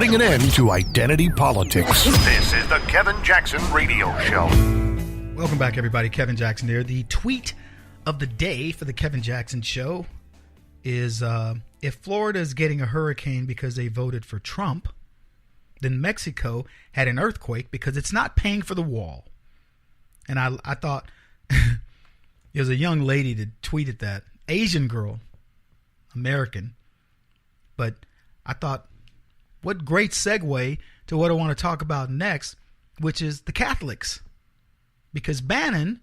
putting an end to identity politics. This is the Kevin Jackson Radio Show. Welcome back, everybody. Kevin Jackson here. The tweet of the day for the Kevin Jackson Show is if Florida is getting a hurricane because they voted for Trump, then Mexico had an earthquake because it's not paying for the wall. And I thought there was a young lady that tweeted that. Asian girl, American. But I thought, what great segue to what I want to talk about next, which is the Catholics. Because Bannon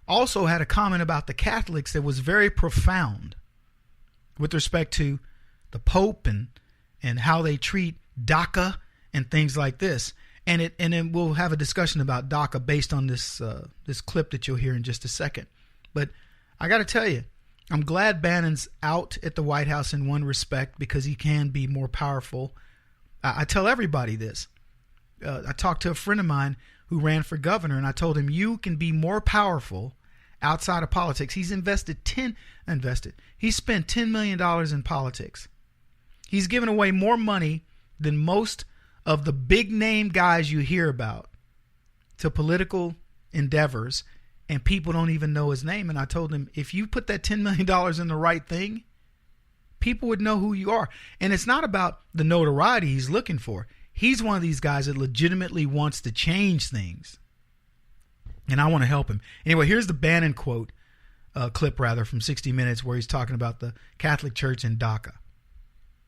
also had a comment about the Catholics that was very profound with respect to the Pope and how they treat DACA and things like this. And then we'll have a discussion about DACA based on this clip that you'll hear in just a second. But I got to tell you, I'm glad Bannon's out at the White House in one respect because he can be more powerful. I tell everybody this. I talked to a friend of mine who ran for governor, and I told him, you can be more powerful outside of politics. He spent $10 million in politics. He's given away more money than most of the big name guys you hear about to political endeavors, and people don't even know his name. And I told him, if you put that $10 million in the right thing, people would know who you are. And it's not about the notoriety he's looking for. He's one of these guys that legitimately wants to change things. And I want to help him. Anyway, here's the Bannon quote, clip from 60 Minutes, where he's talking about the Catholic Church and DACA.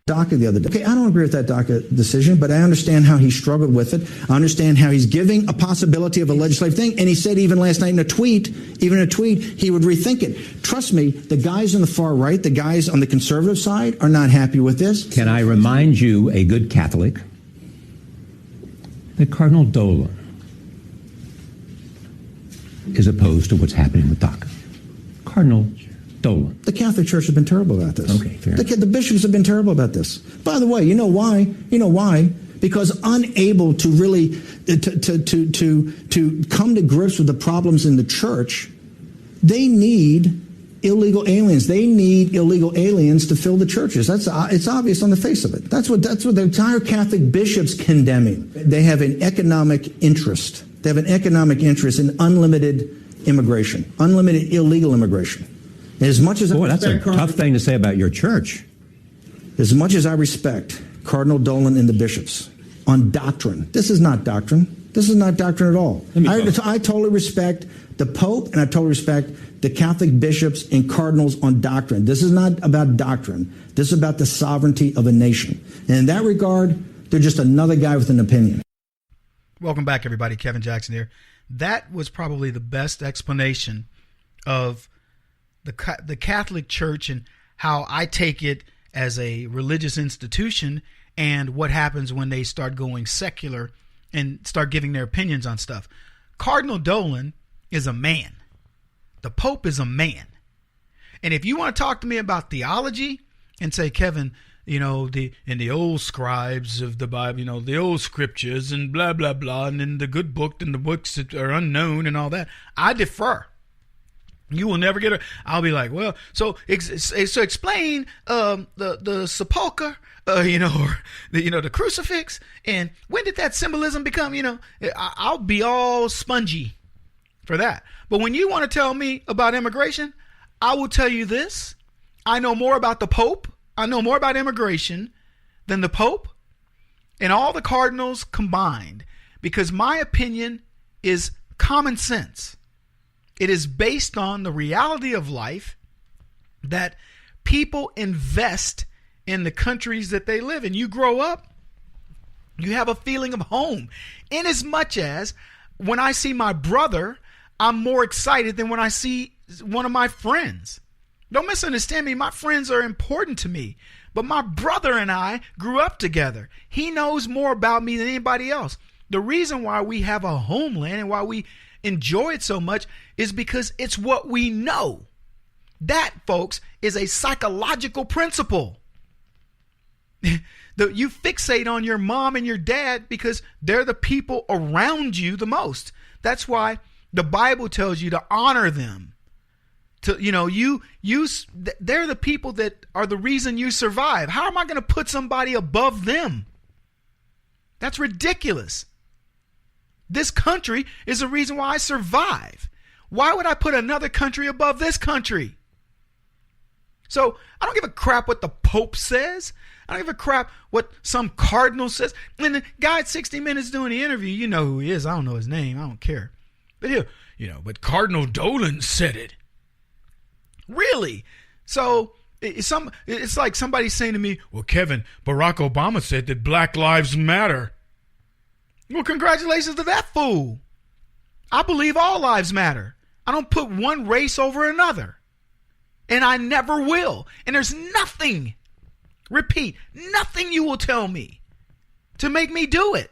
DACA the other day. Okay, I don't agree with that DACA decision, but I understand how he struggled with it. I understand how he's giving a possibility of a legislative thing. And he said even last night in a tweet, he would rethink it. Trust me, the guys on the far right, the guys on the conservative side are not happy with this. Can I remind you, a good Catholic, that Cardinal Dolan is opposed to what's happening with DACA. Cardinal Dolan. The Catholic Church has been terrible about this. Okay, fair. The bishops have been terrible about this. By the way, you know why? Because unable to really to come to grips with the problems in the church, they need illegal aliens. They need illegal aliens to fill the churches. It's obvious on the face of it. That's what the entire Catholic bishops condemning. They have an economic interest. They have an economic interest in unlimited immigration, unlimited illegal immigration. As much as that's a tough thing to say about your church. As much as I respect Cardinal Dolan and the bishops on doctrine, this is not doctrine. This is not doctrine at all. I totally respect the Pope, and I totally respect the Catholic bishops and cardinals on doctrine. This is not about doctrine. This is about the sovereignty of a nation. And in that regard, they're just another guy with an opinion. Welcome back, everybody. Kevin Jackson here. That was probably the best explanation of the Catholic Church and how I take it as a religious institution and what happens when they start going secular and start giving their opinions on stuff. Cardinal Dolan is a man. The Pope is a man. And if you want to talk to me about theology and say, Kevin, in the old scribes of the Bible, the old scriptures and blah, blah, blah, and in the good book and the books that are unknown and all that, I defer. You will never get it. I'll be like, well, so explain the sepulcher, or the crucifix, and when did that symbolism become? I'll be all spongy for that. But when you want to tell me about immigration, I will tell you this: I know more about the Pope. I know more about immigration than the Pope and all the cardinals combined, because my opinion is common sense. It is based on the reality of life that people invest in the countries that they live in. You grow up, you have a feeling of home. In as much as when I see my brother, I'm more excited than when I see one of my friends. Don't misunderstand me. My friends are important to me. But my brother and I grew up together. He knows more about me than anybody else. The reason why we have a homeland and why we enjoy it so much is because it's what we know. That, folks, is a psychological principle. You fixate on your mom and your dad because they're the people around you the most. That's why the Bible tells you to honor them. They're the people that are the reason you survive. How am I going to put somebody above them? That's ridiculous. This country is the reason why I survive. Why would I put another country above this country? So I don't give a crap what the Pope says. I don't give a crap what some cardinal says. And the guy at 60 Minutes doing the interview, you know who he is. I don't know his name. I don't care. But but Cardinal Dolan said it. Really? So it's like somebody saying to me, well, Kevin, Barack Obama said that Black Lives Matter. Well, congratulations to that fool. I believe all lives matter. I don't put one race over another. And I never will. And there's nothing, repeat, nothing you will tell me to make me do it.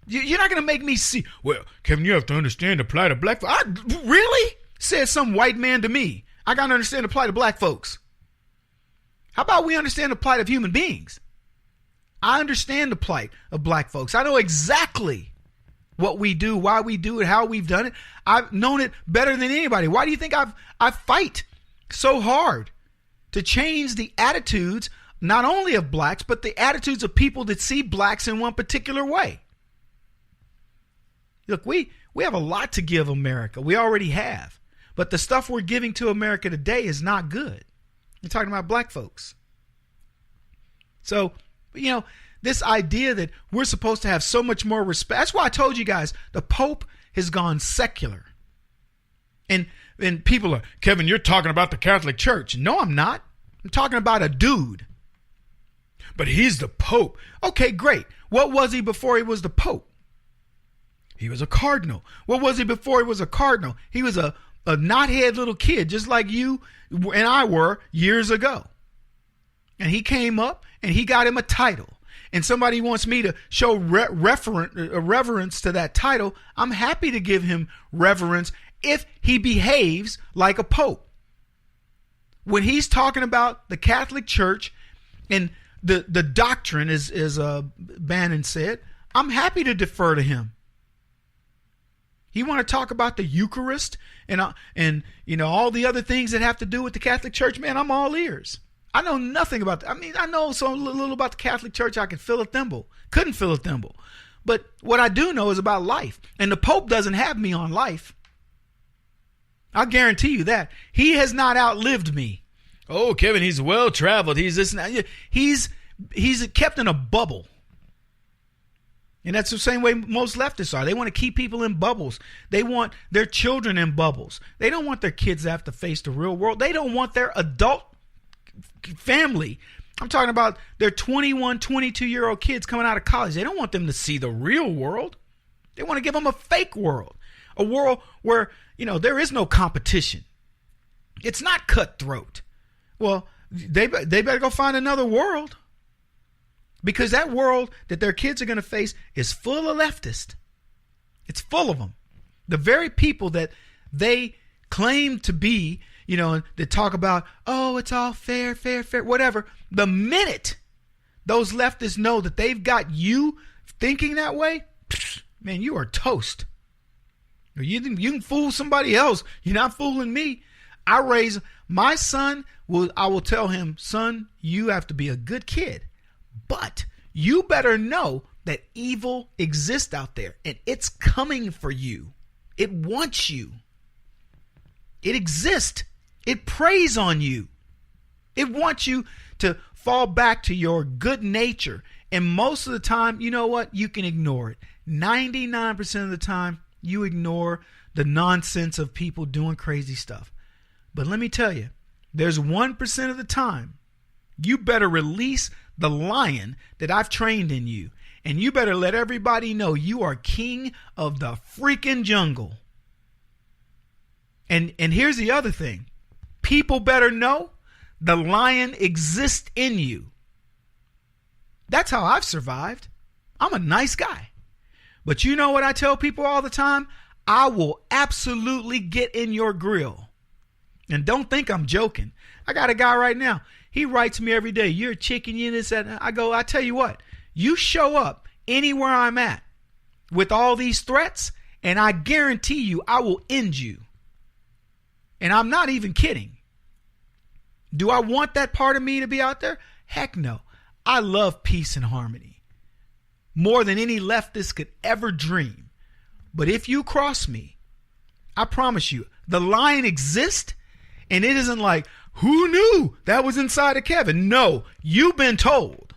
You're not going to make me see, well, Kevin, you have to understand the plight of black folks. Really? Said some white man to me. I got to understand the plight of black folks. How about we understand the plight of human beings? I understand the plight of black folks. I know exactly what we do, why we do it, how we've done it. I've known it better than anybody. Why do you think I fight so hard to change the attitudes, not only of blacks, but the attitudes of people that see blacks in one particular way? Look, we have a lot to give America. We already have. But the stuff we're giving to America today is not good. We're talking about black folks. So, this idea that we're supposed to have so much more respect. That's why I told you guys the Pope has gone secular. And people are, Kevin, you're talking about the Catholic Church. No, I'm not. I'm talking about a dude. But he's the Pope. Okay, great. What was he before he was the Pope? He was a cardinal. What was he before he was a cardinal? He was a knothead little kid, just like you and I were years ago. And he came up and he got him a title. And somebody wants me to show reverence to that title. I'm happy to give him reverence if he behaves like a pope. When he's talking about the Catholic Church and the doctrine, as Bannon said, I'm happy to defer to him. You want to talk about the Eucharist and all the other things that have to do with the Catholic Church, man, I'm all ears. I know nothing about that. I mean, I know so little about the Catholic Church I could fill a thimble. Couldn't fill a thimble. But what I do know is about life. And the Pope doesn't have me on life. I'll guarantee you that. He has not outlived me. Oh, Kevin, he's well-traveled. He's this and that. He's kept in a bubble. And that's the same way most leftists are. They want to keep people in bubbles. They want their children in bubbles. They don't want their kids to have to face the real world. They don't want their adult family. I'm talking about their 21, 22-year-old kids coming out of college. They don't want them to see the real world. They want to give them a fake world. A world where, there is no competition. It's not cutthroat. Well, they better go find another world. Because that world that their kids are going to face is full of leftists. It's full of them. The very people that they claim to be, that talk about, oh, it's all fair, whatever. The minute those leftists know that they've got you thinking that way, man, you are toast. You can fool somebody else. You're not fooling me. I raise my son. I will tell him, son, you have to be a good kid. But you better know that evil exists out there and it's coming for you. It wants you. It exists. It preys on you. It wants you to fall back to your good nature. And most of the time, you know what? You can ignore it. 99% of the time, you ignore the nonsense of people doing crazy stuff. But let me tell you, there's 1% of the time, you better release the lion that I've trained in you. And you better let everybody know you are king of the freaking jungle. And here's the other thing. People better know the lion exists in you. That's how I've survived. I'm a nice guy. But you know what I tell people all the time? I will absolutely get in your grill. And don't think I'm joking. I got a guy right now. He writes me every day. You're a chicken, you this, that. I tell you what, you show up anywhere I'm at with all these threats, and I guarantee you I will end you. And I'm not even kidding. Do I want that part of me to be out there? Heck no. I love peace and harmony. more than any leftist could ever dream. But if you cross me, I promise you, the line exists, and it isn't like, who knew that was inside of Kevin? No, you've been told.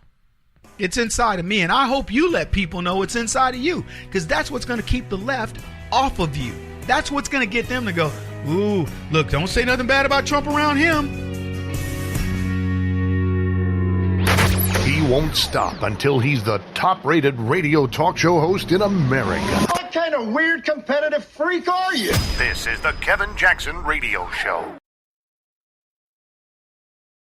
It's inside of me, and I hope you let people know it's inside of you, because that's what's going to keep the left off of you. That's what's going to get them to go, ooh, look, don't say nothing bad about Trump around him. He won't stop until he's the top-rated radio talk show host in America. What kind of weird competitive freak are you? This is the Kevin Jackson Radio Show.